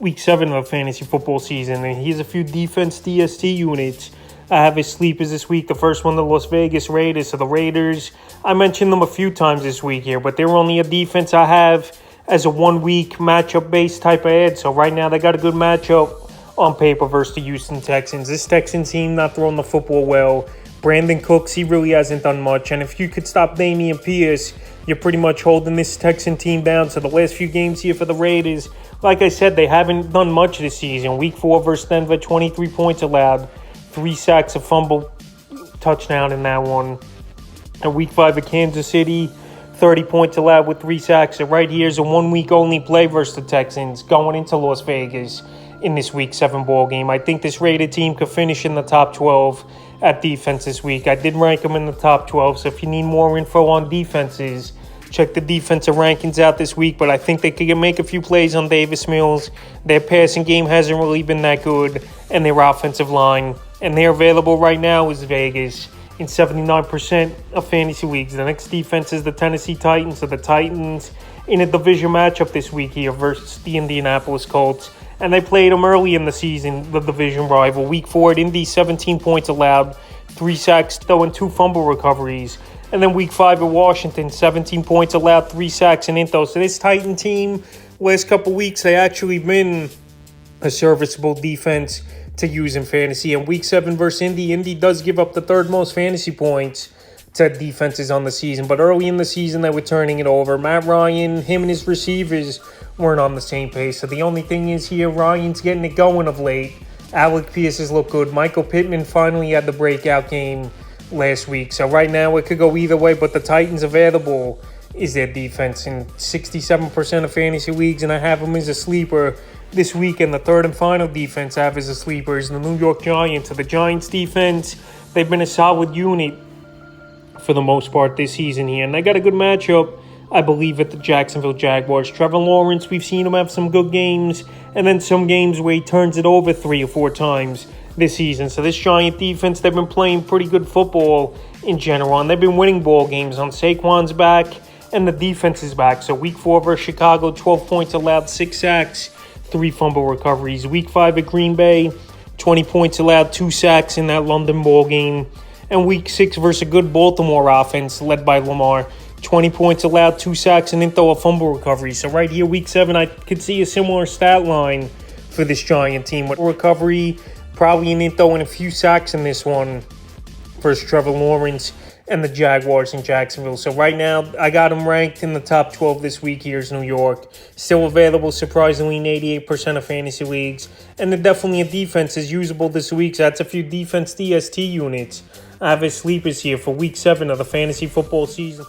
week 7 of the fantasy football season, and here's a few defense DST units I have as sleepers this week. The first one, the Las Vegas Raiders. So the Raiders, I mentioned them a few times this week here, but they're only a defense I have as a 1 week matchup-based type of ad. So right now they got a good matchup on paper versus the Houston Texans. This Texans team not throwing the football well. Brandon Cooks, he really hasn't done much. And if you could stop Dameon Pierce, you're pretty much holding this Texan team down. So the last few games here for the Raiders, like I said, they haven't done much this season. Week 4 versus Denver, 23 points allowed, 3 sacks, a fumble, touchdown in that one. And week 5 at Kansas City, 30 points allowed with 3 sacks. So right here is a 1 week only play versus the Texans going into Las Vegas in this week 7 ball game. I think this Raider team could finish in the top 12 at defense this week. I did rank them in the top 12, so if you need more info on defenses, check the defensive rankings out this week. But I think they could make a few plays on Davis Mills. Their passing game hasn't really been that good, and their offensive line. And they're available right now is Vegas in 79% of fantasy leagues. The next defense is the Tennessee Titans. So the Titans in a division matchup this week here versus the Indianapolis Colts. And they played them early in the season, the division rival. Week 4 at Indy, 17 points allowed, 3 sacks, though, and 2 fumble recoveries. And then week 5 at Washington, 17 points allowed, 3 sacks and Intos. So this Titan team, last couple weeks, they actually been a serviceable defense to use in fantasy. And week 7 versus Indy does give up the 3rd most fantasy points to defenses on the season. But early in the season, they were turning it over. Matt Ryan, him and his receivers weren't on the same pace. So the only thing is here, Ryan's getting it going of late. Alec Pierce has looked good. Michael Pittman finally had the breakout game last week. So right now it could go either way, but the Titans available is their defense in 67% of fantasy leagues, and I have them as a sleeper this week. And the 3rd and final defense I have as a sleeper is the New York Giants. So the Giants defense, they've been a solid unit for the most part this season here, and they got a good matchup, I believe, at the Jacksonville Jaguars. Trevor Lawrence, we've seen him have some good games, and then some games where he turns it over 3 or 4 times this season. So this Giant defense, they've been playing pretty good football in general, and they've been winning ball games. On Saquon's back, and the defense is back. So week 4 versus Chicago, 12 points allowed, 6 sacks, 3 fumble recoveries. Week 5 at Green Bay, 20 points allowed, 2 sacks in that London ball game. And week 6 versus a good Baltimore offense led by Lamar, 20 points allowed, 2 sacks, and into a fumble recovery. So right here, week 7, I could see a similar stat line for this Giant team with recovery, probably an into and a few sacks in this one versus Trevor Lawrence and the Jaguars in Jacksonville. So right now, I got them ranked in the top 12 this week. Here's New York. Still available, surprisingly, in 88% of fantasy leagues. And they're definitely a defense is usable this week. So that's a few defense DST units I have as sleepers here for week 7 of the fantasy football season.